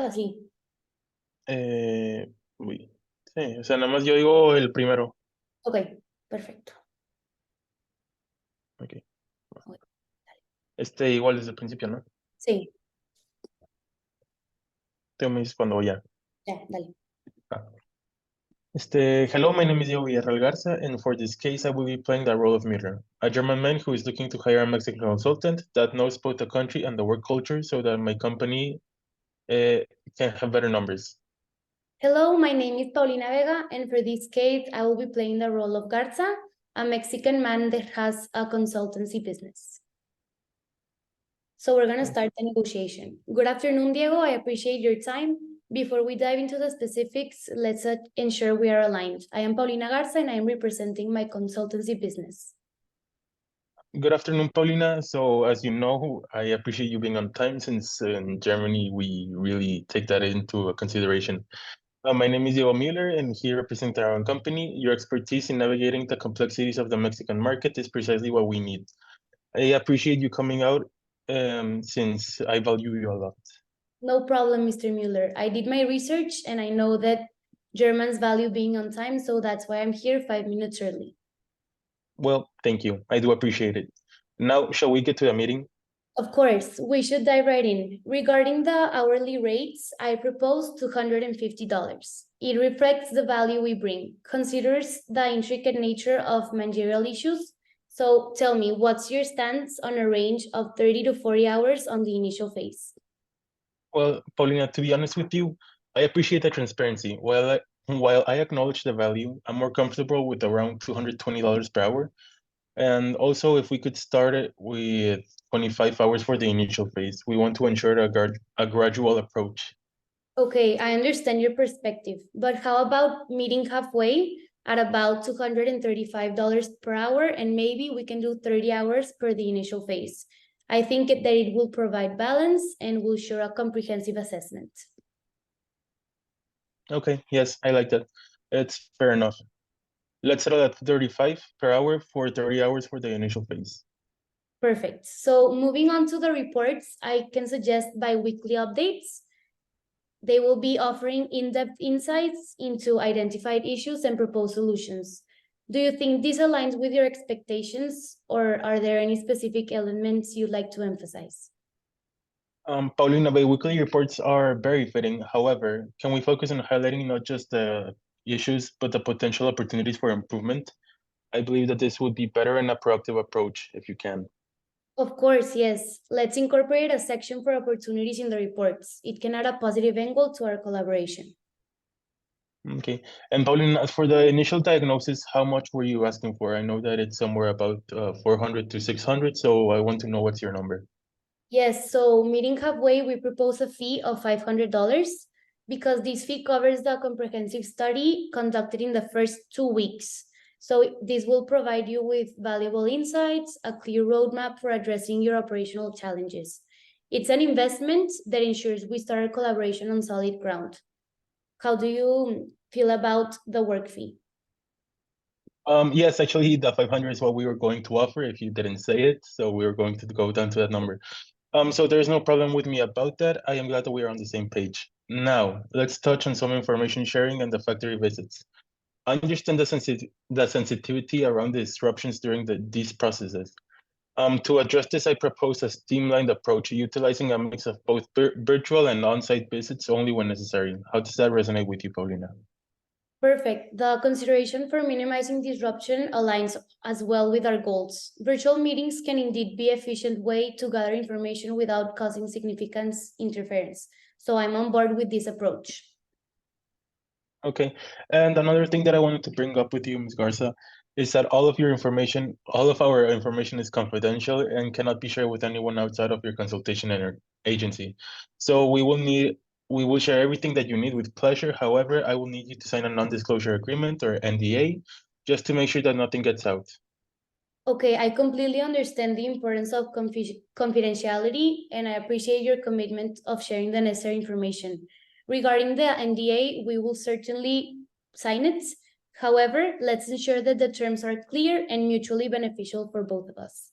así. Uy, sí, o sea, nada más yo digo el primero. Ok, perfecto. Ok. Ok, Este igual desde el principio, ¿no? sí, Tú me dices cuando ya. ya, dale. Ah. Hello, my name is Diego Villarreal Garza, and for this case, I will be playing the role of Mirra, a German man who is looking to hire a Mexican consultant that knows both the country and the work culture so that my company can have better numbers. Hello, my name is Paulina Vega, and for this case, I will be playing the role of Garza, a Mexican man that has a consultancy business. So we're gonna start the negotiation. Good afternoon, Diego. I appreciate your time. Before we dive into the specifics, let's ensure we are aligned. I am Paulina Garza, and I am representing my consultancy business. Good afternoon, Paulina. So, as you know, I appreciate you being on time since in Germany we really take that into consideration. My name is Diego Mueller, and here representing our own company. Your expertise in navigating the complexities of the Mexican market is precisely what we need. I appreciate you coming out since I value you a lot. No problem, Mr. Mueller. I did my research, and I know that Germans value being on time, so that's why I'm here 5 minutes early. Well, thank you. I do appreciate it. Now, shall we get to the meeting? Of course, we should dive right in. Regarding the hourly rates, I propose $250. It reflects the value we bring, considers the intricate nature of managerial issues. So tell me, what's your stance on a range of 30 to 40 hours on the initial phase? Well, Paulina, to be honest with you, I appreciate the transparency. While I acknowledge the value, I'm more comfortable with around $220 per hour. And also, if we could start it with 25 hours for the initial phase, we want to ensure a gradual approach. Okay, I understand your perspective, but how about meeting halfway at about $235 per hour, and maybe we can do 30 hours per the initial phase? I think that it will provide balance and will show a comprehensive assessment. Okay, yes, I like that. It's fair enough. Let's settle at 35 per hour for 30 hours for the initial phase. Perfect. So moving on to the reports, I can suggest bi-weekly updates. They will be offering in-depth insights into identified issues and proposed solutions. Do you think this aligns with your expectations, or are there any specific elements you'd like to emphasize? Paulina, biweekly reports are very fitting. However, can we focus on highlighting not just the issues, but the potential opportunities for improvement? I believe that this would be better and a proactive approach if you can. Of course, yes. Let's incorporate a section for opportunities in the reports. It can add a positive angle to our collaboration. Okay. And Paulina, as for the initial diagnosis, how much were you asking for? I know that it's somewhere about 400 to 600, so I want to know what's your number. Yes, so meeting halfway, we propose a fee of $500 because this fee covers the comprehensive study conducted in the first 2 weeks. So this will provide you with valuable insights, a clear roadmap for addressing your operational challenges. It's an investment that ensures we start a collaboration on solid ground. How do you feel about the work fee? Yes, actually, the 500 is what we were going to offer if you didn't say it, so we were going to go down to that number. So there's no problem with me about that. I am glad that we are on the same page. Now, let's touch on some information sharing and the factory visits. I understand the sensitivity around the disruptions during these processes. To address this, I propose a streamlined approach, utilizing a mix of both virtual and on-site visits only when necessary. How does that resonate with you, Paulina? Perfect. The consideration for minimizing disruption aligns as well with our goals. Virtual meetings can indeed be an efficient way to gather information without causing significant interference. So I'm on board with this approach. Okay. And another thing that I wanted to bring up with you, Ms. Garza, is that all of our information is confidential and cannot be shared with anyone outside of your consultation agency. So we will share everything that you need with pleasure. However, I will need you to sign a non-disclosure agreement or NDA just to make sure that nothing gets out. Okay, I completely understand the importance of confidentiality, and I appreciate your commitment of sharing the necessary information. Regarding the NDA, we will certainly sign it. However, let's ensure that the terms are clear and mutually beneficial for both of us.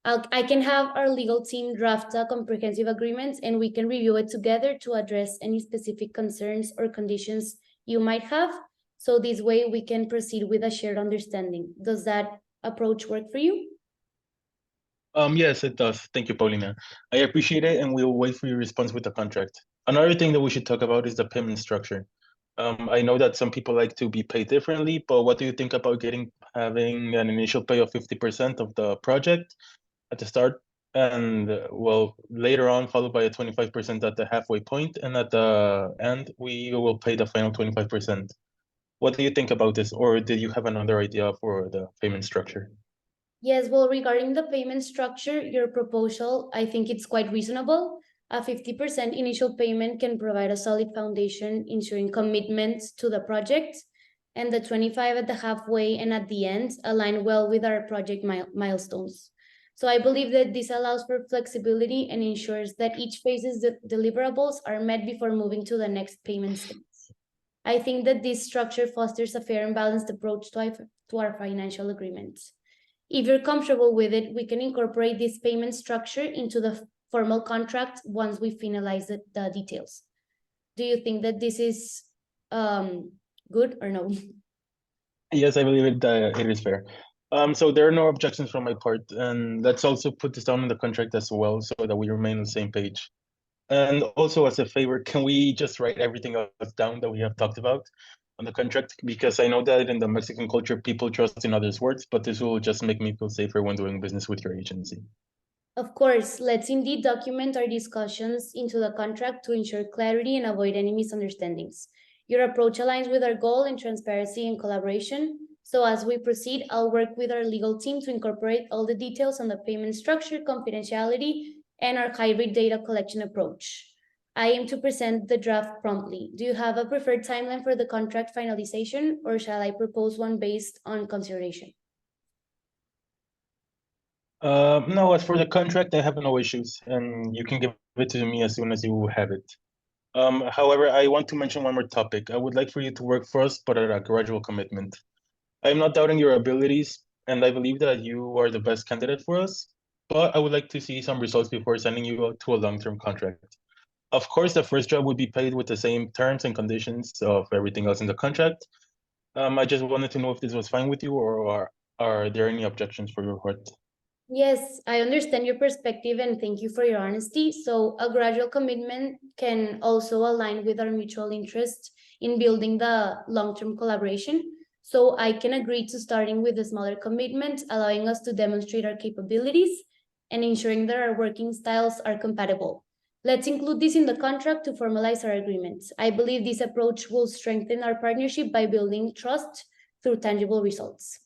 I can have our legal team draft a comprehensive agreement and we can review it together to address any specific concerns or conditions you might have. So this way we can proceed with a shared understanding. Does that approach work for you? Yes, it does. Thank you, Paulina. I appreciate it, and we will wait for your response with the contract. Another thing that we should talk about is the payment structure. I know that some people like to be paid differently, but what do you think about having an initial pay of 50% of the project at the start, and well, later on followed by a 25% at the halfway point, and at the end we will pay the final 25%. What do you think about this, or did you have another idea for the payment structure? Yes, well, regarding the payment structure, your proposal, I think it's quite reasonable. A 50% initial payment can provide a solid foundation, ensuring commitment to the project, and the 25 at the halfway and at the end align well with our project milestones. So I believe that this allows for flexibility and ensures that each phase's deliverables are met before moving to the next payment stage. I think that this structure fosters a fair and balanced approach to our financial agreements. If you're comfortable with it, we can incorporate this payment structure into the formal contract once we finalize the details. Do you think that this is good or no? Yes, I believe it is fair. So there are no objections from my part, and let's also put this down in the contract as well, so that we remain on the same page. And also, as a favor, can we just write everything else down that we have talked about on the contract? Because I know that in the Mexican culture, people trust in others' words, but this will just make me feel safer when doing business with your agency. Of course, let's indeed document our discussions into the contract to ensure clarity and avoid any misunderstandings. Your approach aligns with our goal in transparency and collaboration. So as we proceed, I'll work with our legal team to incorporate all the details on the payment structure, confidentiality, and our hybrid data collection approach. I aim to present the draft promptly. Do you have a preferred timeline for the contract finalization, or shall I propose one based on consideration? No, as for the contract, I have no issues, and you can give it to me as soon as you have it. However, I want to mention one more topic. I would like for you to work for us, but at a gradual commitment. I'm not doubting your abilities, and I believe that you are the best candidate for us, but I would like to see some results before sending you out to a long-term contract. Of course, the first job would be paid with the same terms and conditions of everything else in the contract. I just wanted to know if this was fine with you, or are there any objections for your part? Yes, I understand your perspective and thank you for your honesty. So a gradual commitment can also align with our mutual interest in building the long-term collaboration. So I can agree to starting with a smaller commitment, allowing us to demonstrate our capabilities and ensuring that our working styles are compatible. Let's include this in the contract to formalize our agreements. I believe this approach will strengthen our partnership by building trust through tangible results.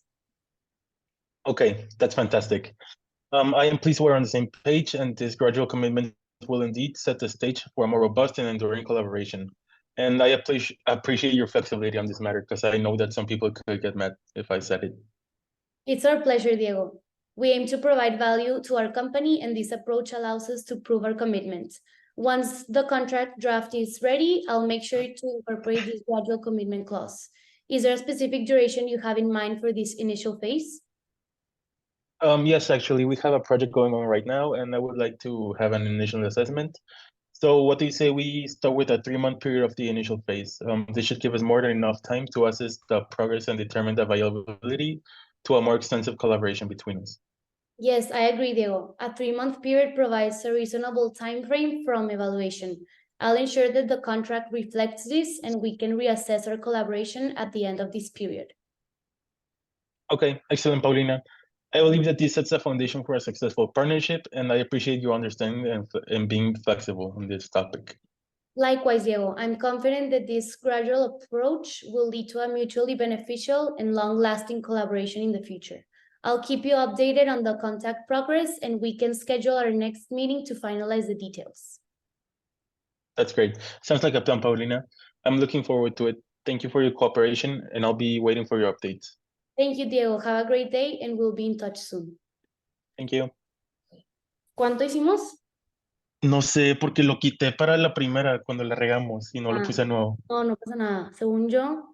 Okay, that's fantastic. I am pleased we're on the same page, and this gradual commitment will indeed set the stage for a more robust and enduring collaboration. And I appreciate your flexibility on this matter, because I know that some people could get mad if I said it. It's our pleasure, Diego. We aim to provide value to our company, and this approach allows us to prove our commitment. Once the contract draft is ready, I'll make sure to incorporate this gradual commitment clause. Is there a specific duration you have in mind for this initial phase? Yes, actually, we have a project going on right now, and I would like to have an initial assessment. So what do you say we start with a 3-month period of the initial phase? This should give us more than enough time to assess the progress and determine the viability to a more extensive collaboration between us. Yes, I agree, Diego. A 3-month period provides a reasonable time frame from evaluation. I'll ensure that the contract reflects this and we can reassess our collaboration at the end of this period. Okay, excellent, Paulina. I believe that this sets a foundation for a successful partnership, and I appreciate your understanding and being flexible on this topic. Likewise, Diego, I'm confident that this gradual approach will lead to a mutually beneficial and long-lasting collaboration in the future. I'll keep you updated on the contact progress, and we can schedule our next meeting to finalize the details. That's great. Sounds like a plan, Paulina. I'm looking forward to it. Thank you for your cooperation, and I'll be waiting for your updates. Thank you, Diego. Have a great day, and we'll be in touch soon. Thank you. ¿Cuánto hicimos? No sé, porque lo quité para la primera cuando la regamos y no lo Ah, puse nuevo. no, no pasa nada. Según yo,